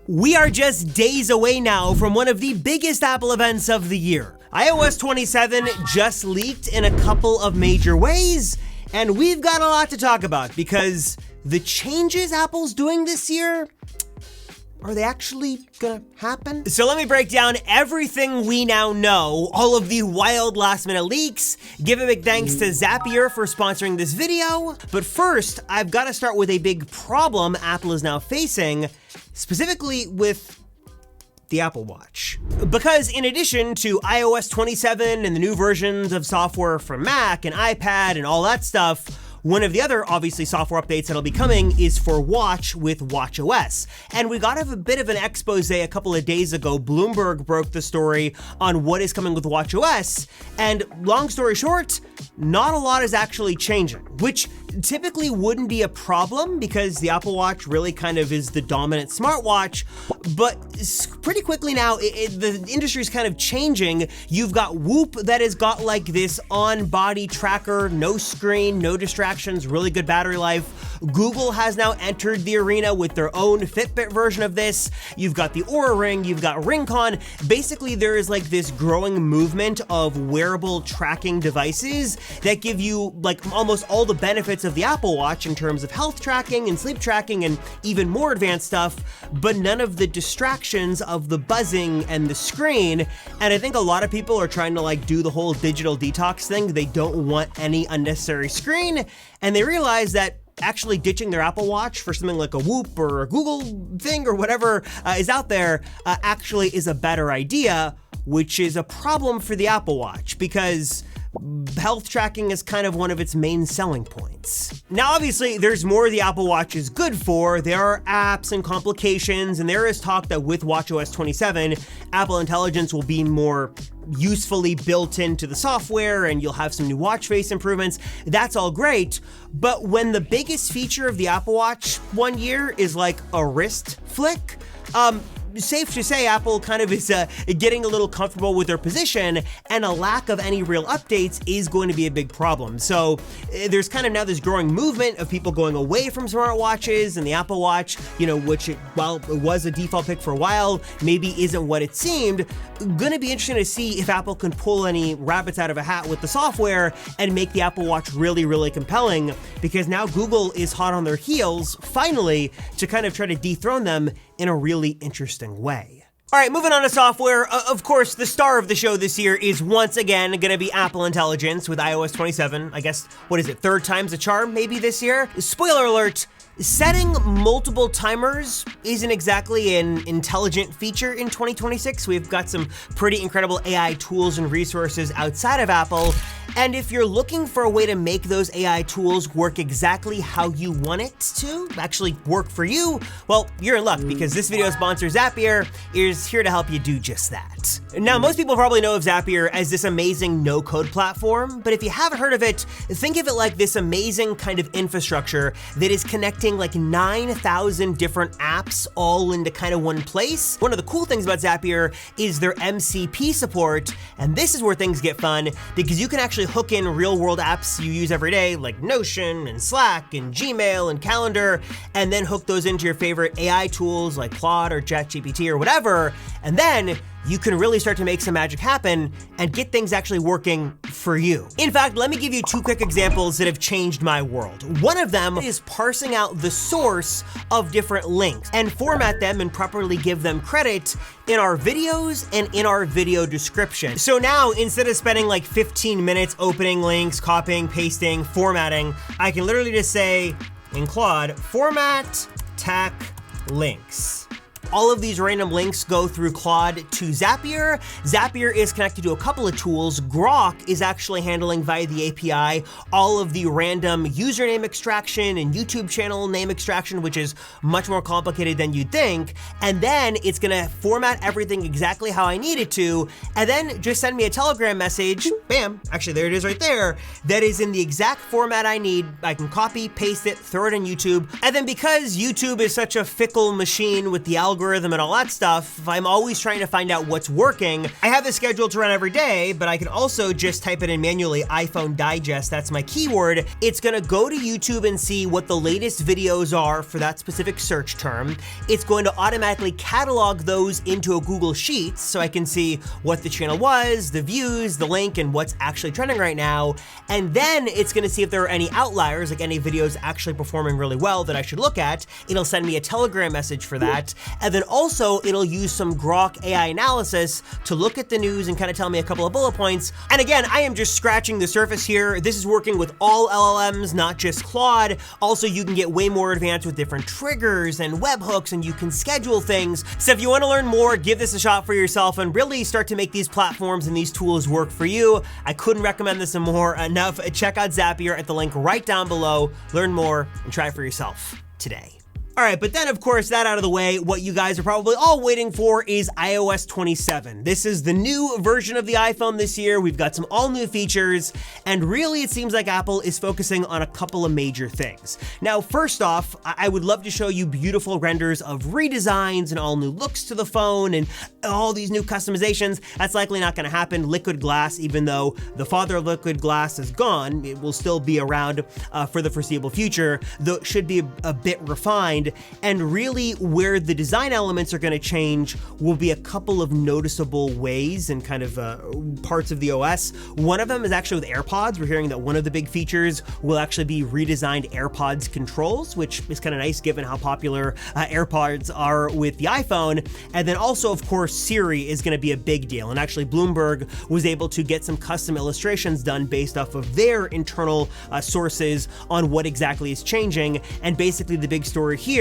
We are just days away now from one of the biggest Apple events of the year. iOS 27 just leaked in a couple of major ways, and we've got a lot to talk about because the changes Apple's doing this year, are they actually gonna happen? So let me break down everything we now know, all of the wild last minute leaks, give a big thanks to Zapier for sponsoring this video. But first, I've gotta start with a big problem Apple is now facing, specifically with the Apple Watch. Because in addition to iOS 27 and the new versions of software for Mac and iPad and all that stuff, one of the other, obviously, software updates that'll be coming is for Watch with watchOS. And we got a bit of an expose a couple of days ago. Bloomberg broke the story on what is coming with watchOS. And long story short, not a lot is actually changing, which typically wouldn't be a problem because the Apple Watch really kind of is the dominant smartwatch. But pretty quickly now, the industry's kind of changing. You've got Whoop that has got like this on-body tracker, no screen, no distractions, really good battery life. Google has now entered the arena with their own Fitbit version of this. You've got the Oura Ring, you've got Ringcon. Basically, there is like this growing movement of wearable tracking devices that give you like almost all the benefits of the Apple Watch in terms of health tracking and sleep tracking and even more advanced stuff, but none of the distractions of the buzzing and the screen. And I think a lot of people are trying to like do the whole digital detox thing. They don't want any unnecessary screen, and they realize that actually ditching their Apple Watch for something like a Whoop or a Google thing or whatever is out there actually is a better idea, which is a problem for the Apple Watch because health tracking is kind of one of its main selling points. Now, obviously, there's more the Apple Watch is good for. There are apps and complications, and there is talk that with watchOS 27, Apple Intelligence will be more usefully built into the software and you'll have some new watch face improvements. That's all great. But when the biggest feature of the Apple Watch one year is like a wrist flick, safe to say Apple kind of is getting a little comfortable with their position, and a lack of any real updates is going to be a big problem. So there's kind of now this growing movement of people going away from smartwatches, and the Apple Watch, which while it was a default pick for a while, maybe isn't what it seemed. Gonna be interesting to see if Apple can pull any rabbits out of a hat with the software and make the Apple Watch really, really compelling, because now Google is hot on their heels, finally, to kind of try to dethrone them in a really interesting way. All right, moving on to software. Of course, the star of the show this year is once again going to be Apple Intelligence with iOS 27. I guess, what is it, third time's a charm maybe this year? Spoiler alert, setting multiple timers isn't exactly an intelligent feature in 2026. We've got some pretty incredible AI tools and resources outside of Apple. And if you're looking for a way to make those AI tools work exactly how you want it to, actually work for you, well, you're in luck because this video sponsor Zapier is here to help you do just that. Now, most people probably know of Zapier as this amazing no-code platform, but if you haven't heard of it, think of it like this amazing kind of infrastructure that is connecting like 9,000 different apps all into kind of one place. One of the cool things about Zapier is their MCP support, and this is where things get fun because you can actually hook in real-world apps you use every day like Notion and Slack and Gmail and Calendar, and then hook those into your favorite AI tools like Claude or ChatGPT or whatever, and then you can really start to make some magic happen and get things actually working for you. In fact, let me give you two quick examples that have changed my world. One of them is parsing out the source of different links and format them and properly give them credit in our videos and in our video description. So now, instead of spending like 15 minutes opening links, copying, pasting, formatting, I can literally just say in Claude, format tag links. All of these random links go through Claude to Zapier. Zapier is connected to a couple of tools. Grok is actually handling via the API all of the random username extraction and YouTube channel name extraction, which is much more complicated than you'd think. And then it's gonna format everything exactly how I need it to, and then just send me a Telegram message, bam, actually there it is right there, that is in the exact format I need. I can copy, paste it, throw it in YouTube. And then because YouTube is such a fickle machine with the algorithm algorithm and all that stuff, I'm always trying to find out what's working. I have this scheduled to run every day, but I can also just type it in manually, iPhone digest, that's my keyword. It's gonna go to YouTube and see what the latest videos are for that specific search term. It's going to automatically catalog those into a Google Sheets so I can see what the channel was, the views, the link, and what's actually trending right now. And then it's gonna see if there are any outliers, like any videos actually performing really well that I should look at. It'll send me a Telegram message for that. And then also it'll use some Grok AI analysis to look at the news and kind of tell me a couple of bullet points. And again, I am just scratching the surface here. This is working with all LLMs, not just Claude. Also, you can get way more advanced with different triggers and webhooks, and you can schedule things. So if you want to learn more, give this a shot for yourself and really start to make these platforms and these tools work for you. I couldn't recommend this more enough. Check out Zapier at the link right down below. Learn more and try it for yourself today. All right, but then of course, that out of the way, what you guys are probably all waiting for is iOS 27. This is the new version of the iPhone this year. We've got some all new features, and really it seems like Apple is focusing on a couple of major things. Now, first off, I would love to show you beautiful renders of redesigns and all new looks to the phone and all these new customizations. That's likely not gonna happen. Liquid glass, even though the father of liquid glass is gone, it will still be around for the foreseeable future, though it should be a bit refined. And really where the design elements are gonna change will be a couple of noticeable ways and kind of parts of the OS. One of them is actually with AirPods. We're hearing that one of the big features will actually be redesigned AirPods controls, which is kind of nice given how popular AirPods are with the iPhone. And then also, of course, Siri is gonna be a big deal. And actually Bloomberg was able to get some custom illustrations done based off of their internal sources on what exactly is changing. And basically the big story here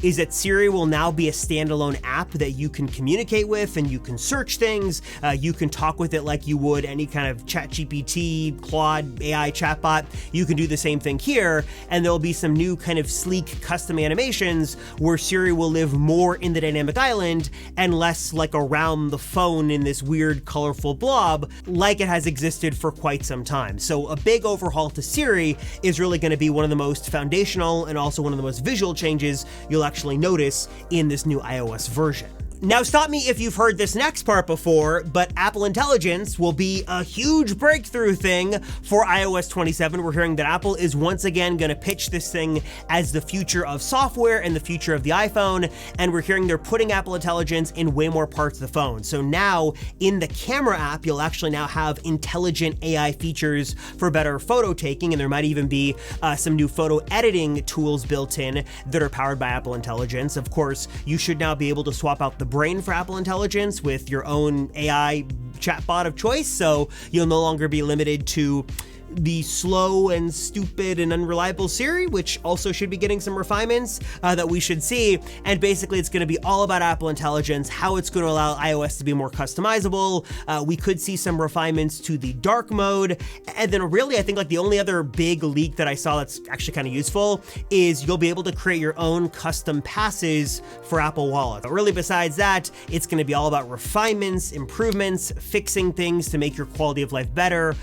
is that Siri will now be a standalone app that you can communicate with, and you can search things. You can talk with it like you would any kind of ChatGPT, Claude, AI chatbot. You can do the same thing here, and there'll be some new kind of sleek custom animations where Siri will live more in the dynamic island and less like around the phone in this weird, colorful blob like it has existed for quite some time. So a big overhaul to Siri is really going to be one of the most foundational and also one of the most visual changes you'll actually notice in this new iOS version. Now stop me if you've heard this next part before, but Apple Intelligence will be a huge breakthrough thing for iOS 27. We're hearing that Apple is once again gonna pitch this thing as the future of software and the future of the iPhone, and we're hearing they're putting Apple Intelligence in way more parts of the phone. So now in the camera app, you'll actually now have intelligent AI features for better photo taking, and there might even be some new photo editing tools built in that are powered by Apple Intelligence. Of course, you should now be able to swap out the brain for Apple Intelligence with your own AI chatbot of choice, so you'll no longer be limited to the slow and stupid and unreliable Siri, which also should be getting some refinements that we should see. And basically it's going to be all about Apple Intelligence, how it's going to allow iOS to be more customizable. We could see some refinements to the dark mode. And then really, I think like the only other big leak that I saw that's actually kind of useful is you'll be able to create your own custom passes for Apple Wallet. But really besides that, it's going to be all about refinements, improvements, fixing things to make your quality of life better,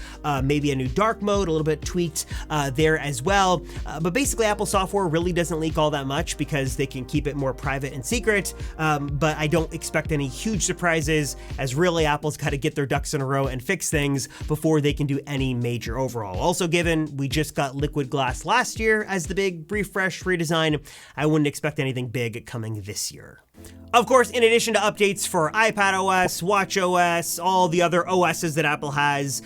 maybe a new dark mode, a little bit tweaked there as well. But basically Apple software really doesn't leak all that much because they can keep it more private and secret. But I don't expect any huge surprises, as really Apple's got to get their ducks in a row and fix things before they can do any major overhaul. Also, given we just got liquid glass last year as the big refresh redesign, I wouldn't expect anything big coming this year. Of course, in addition to updates for iPadOS, watchOS, all the other OSs that Apple has,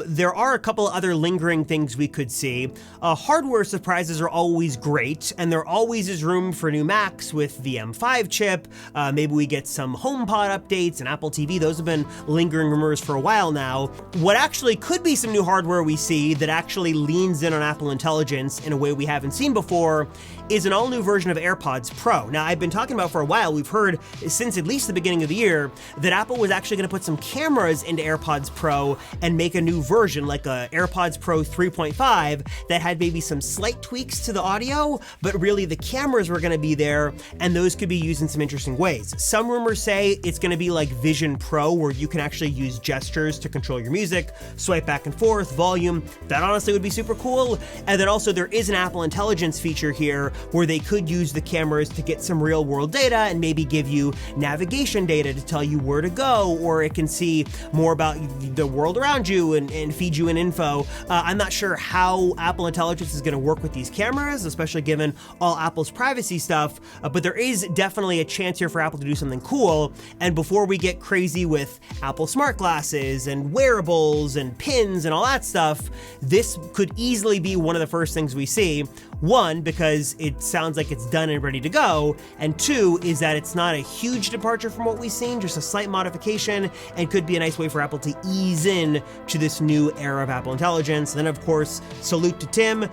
there are a couple other lingering things we could see. Hardware surprises are always great, and there always is room for new Macs with the M5 chip. Maybe we get some HomePod updates and Apple TV. Those have been lingering rumors for a while now. What actually could be some new hardware we see that actually leans in on Apple Intelligence in a way we haven't seen before is an all-new version of AirPods Pro. Now, I've been talking about for a while, we've heard since at least the beginning of the year that Apple was actually going to put some cameras into AirPods Pro and make a new version, like a AirPods Pro 3.5, that had maybe some slight tweaks to the audio, but really the cameras were going to be there, and those could be used in some interesting ways. Some rumors say it's going to be like Vision Pro, where you can actually use gestures to control your music, swipe back and forth, volume. That honestly would be super cool. And then also there is an Apple Intelligence feature here where they could use the cameras to get some real world data and maybe give you navigation data to tell you where to go, or it can see more about the world around you and feed you info. I'm not sure how Apple Intelligence is going to work with these cameras, especially given all Apple's privacy stuff, but there is definitely a chance here for Apple to do something cool. And before we get crazy with Apple smart glasses and wearables and pins and all that stuff, this could easily be one of the first things we see. One, because it sounds like it's done and ready to go, and two, is that it's not a huge departure from what we've seen, just a slight modification, and could be a nice way for Apple to ease in to this new era of Apple Intelligence. And then, of course, salute to Tim.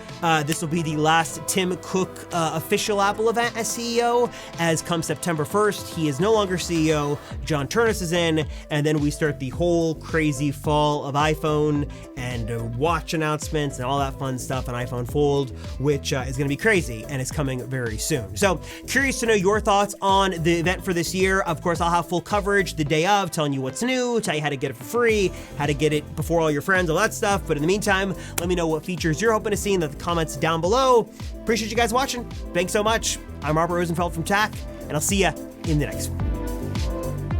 This will be the last Tim Cook official Apple event as CEO, as come September 1st, he is no longer CEO, John Turnus is in, and then we start the whole crazy fall of iPhone and watch announcements and all that fun stuff on iPhone Fold, which is going to be crazy, and it's coming very soon. So curious to know your thoughts on the event for this year. Of course, I'll have full coverage the day of, telling you what's new, tell you how to get it for free, how to get it before all your friends, all that stuff. But in the meantime, let me know what features you're hoping to see in the comments down below. Appreciate you guys watching. Thanks so much. I'm Robert Rosenfeld from TAC, and I'll see you in the next one.